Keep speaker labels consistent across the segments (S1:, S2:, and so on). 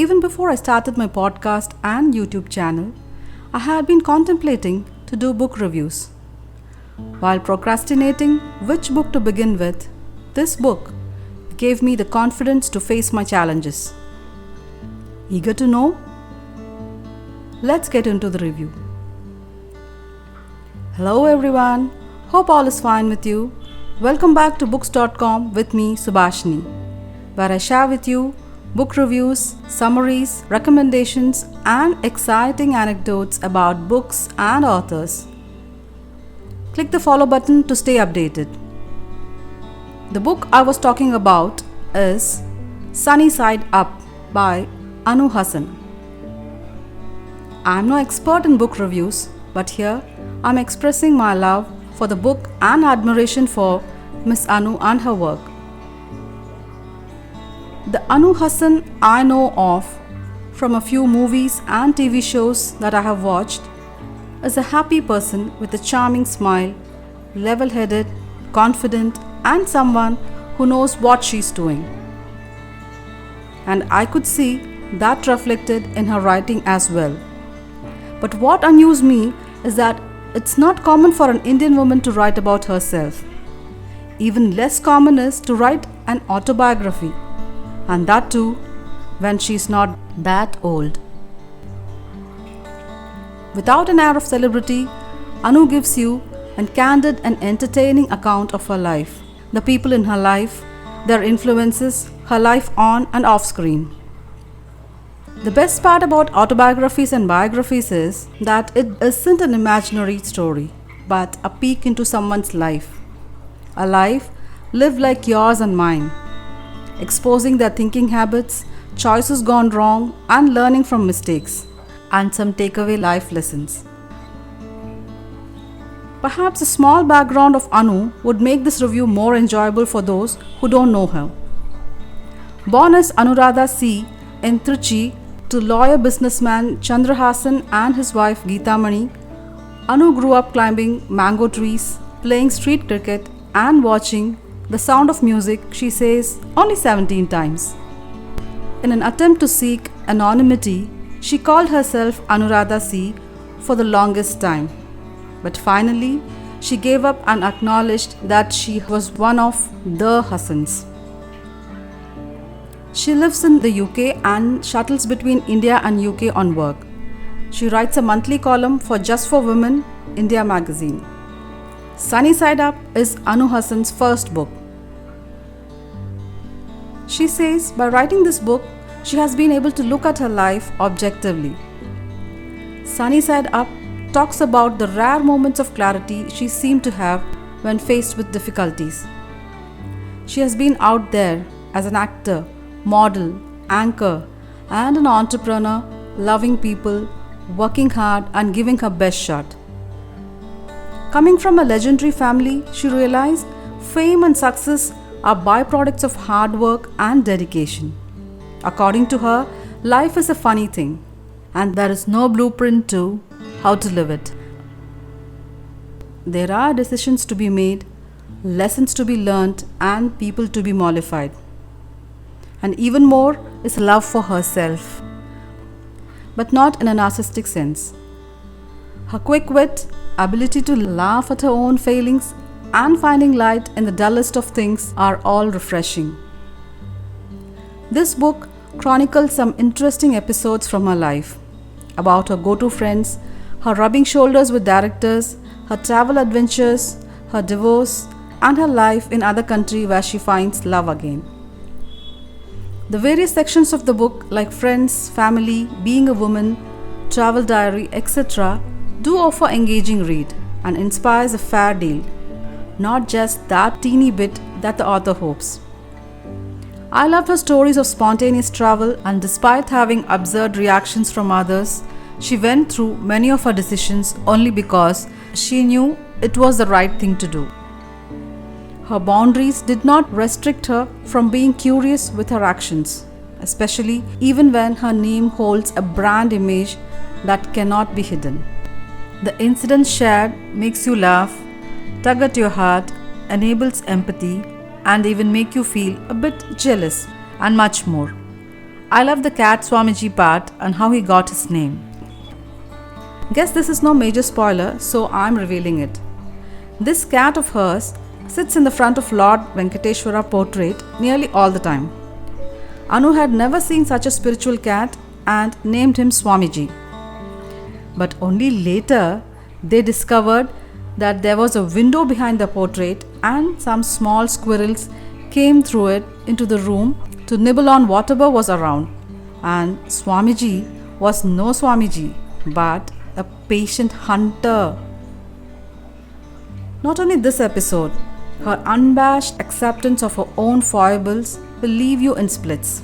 S1: Even before I started my podcast and YouTube channel, I had been contemplating to do book reviews. While procrastinating which book to begin with, this book gave me the confidence to face my challenges. Eager to know? Let's get into the review. Hello everyone, hope all is fine with you. Welcome back to Books.com with me, Subhashini, where I share with you book reviews, summaries, recommendations, and exciting anecdotes about books and authors. Click the follow button to stay updated. The book I was talking about is Sunny Side Up by Anu Hassan. I am no expert in book reviews, but here I am expressing my love for the book and admiration for Miss Anu and her work. The Anu Hassan I know of from a few movies and TV shows that I have watched is a happy person with a charming smile, level-headed, confident, and someone who knows what she's doing. And I could see that reflected in her writing as well. But what amused me is that it's not common for an Indian woman to write about herself. Even less common is to write an autobiography, and that too when she's not that old. Without an air of celebrity, Anu gives you a candid and entertaining account of her life, the people in her life, their influences, her life on and off screen. The best part about autobiographies and biographies is that it isn't an imaginary story, but a peek into someone's life. A life lived like yours and mine, exposing their thinking habits, choices gone wrong, and learning from mistakes, and some takeaway life lessons. Perhaps a small background of Anu would make this review more enjoyable for those who don't know her. Born as Anuradha C. in Trichy to lawyer businessman Chandrahasan and his wife Geeta Mani, Anu grew up climbing mango trees, playing street cricket, and watching The Sound of Music, she says, only 17 times. In an attempt to seek anonymity, she called herself Anuradha C. for the longest time. But finally, she gave up and acknowledged that she was one of the Hassans. She lives in the UK and shuttles between India and UK on work. She writes a monthly column for Just for Women, India magazine. Sunny Side Up is Anu Hassan's first book. She says by writing this book, she has been able to look at her life objectively. Sunny Side Up talks about the rare moments of clarity she seemed to have when faced with difficulties. She has been out there as an actor, model, anchor, and an entrepreneur, loving people, working hard, and giving her best shot. Coming from a legendary family, she realized fame and success are byproducts of hard work and dedication. According to her, life is a funny thing, and there is no blueprint to how to live it. There are decisions to be made, lessons to be learnt, and people to be mollified. And even more is love for herself, but not in a narcissistic sense. Her quick wit, ability to laugh at her own failings, and finding light in the dullest of things are all refreshing. This book chronicles some interesting episodes from her life, about her go-to friends, her rubbing shoulders with directors, her travel adventures, her divorce, and her life in other country where she finds love again. The various sections of the book, like friends, family, being a woman, travel diary, etc., do offer engaging read and inspires a fair deal, not just that teeny bit that the author hopes. I loved her stories of spontaneous travel, and despite having absurd reactions from others, she went through many of her decisions only because she knew it was the right thing to do. Her boundaries did not restrict her from being curious with her actions, especially even when her name holds a brand image that cannot be hidden. The incident shared makes you laugh, tug at your heart, enables empathy, and even make you feel a bit jealous, and much more. I love the cat Swamiji part and how he got his name. Guess this is no major spoiler, so I'm revealing it. This cat of hers sits in the front of Lord Venkateshwara portrait nearly all the time. Anu had never seen such a spiritual cat and named him Swamiji. But only later they discovered that there was a window behind the portrait and some small squirrels came through it into the room to nibble on whatever was around. And Swamiji was no Swamiji but a patient hunter. Not only this episode, her unabashed acceptance of her own foibles will leave you in splits.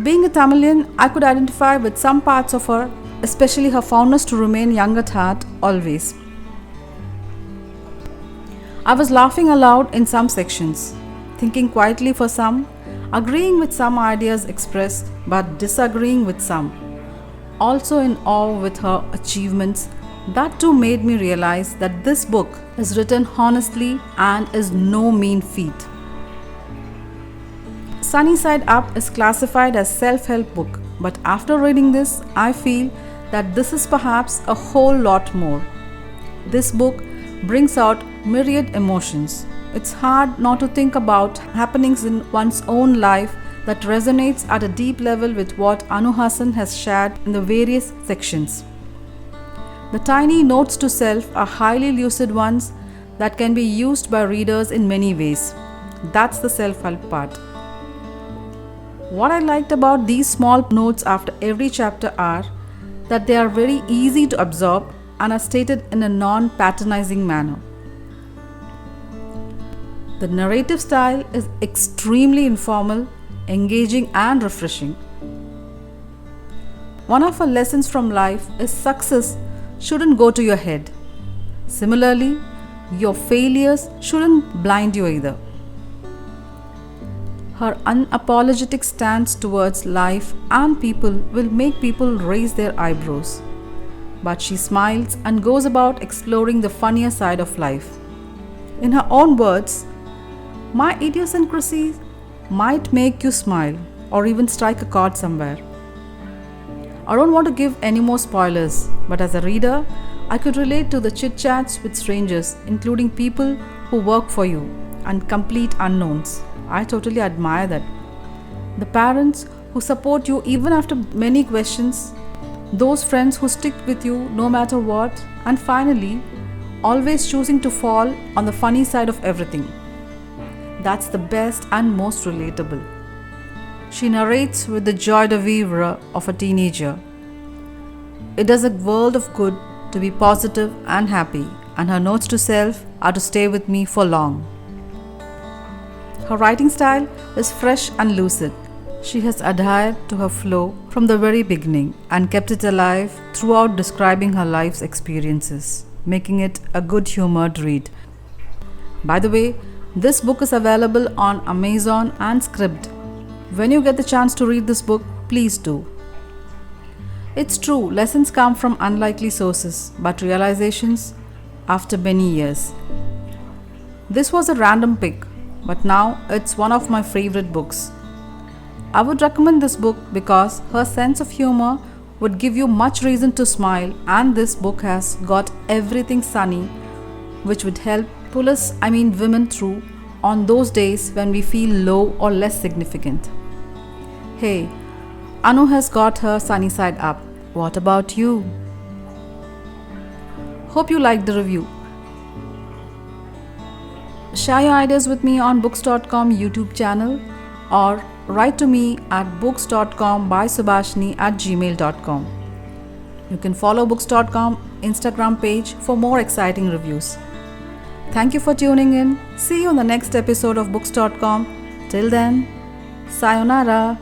S1: Being a Tamilian, I could identify with some parts of her, especially her fondness to remain young at heart always. I was laughing aloud in some sections, thinking quietly for some, agreeing with some ideas expressed but disagreeing with some. Also in awe with her achievements. That too made me realize that this book is written honestly and is no mean feat. Sunny Side Up is classified as self-help book, but after reading this, I feel that this is perhaps a whole lot more. This book brings out myriad emotions. It's hard not to think about happenings in one's own life that resonates at a deep level with what Anu Hassan has shared in the various sections. The tiny notes to self are highly lucid ones that can be used by readers in many ways. That's the self-help part. What I liked about these small notes after every chapter are that they are very easy to absorb and are stated in a non-patronizing manner. The narrative style is extremely informal, engaging and refreshing. One of her lessons from life is success shouldn't go to your head. Similarly, your failures shouldn't blind you either. Her unapologetic stance towards life and people will make people raise their eyebrows. But she smiles and goes about exploring the funnier side of life. In her own words, my idiosyncrasies might make you smile or even strike a chord somewhere. I don't want to give any more spoilers, but as a reader, I could relate to the chit-chats with strangers, including people who work for you and complete unknowns. I totally admire that. The parents who support you even after many questions, those friends who stick with you no matter what, and finally, always choosing to fall on the funny side of everything. That's the best and most relatable. She narrates with the joie de vivre of a teenager. It does a world of good to be positive and happy, and her notes to self are to stay with me for long. Her writing style is fresh and lucid. She has adhered to her flow from the very beginning and kept it alive throughout describing her life's experiences, making it a good-humored read. By the way, this book is available on Amazon and Scribd. When you get the chance to read this book, please do. It's true, lessons come from unlikely sources, but realizations after many years. This was a random pick, but now it's one of my favorite books. I would recommend this book because her sense of humor would give you much reason to smile, and this book has got everything sunny which would help pull us, women, through on those days when we feel low or less significant. Hey, Anu has got her sunny side up. What about you? Hope you liked the review. Share your ideas with me on Books.com YouTube channel or write to me at BooksDotCom by Subhashini at gmail.com. You can follow Books.com Instagram page for more exciting reviews. Thank you for tuning in. See you on the next episode of Books.com. Till then, sayonara.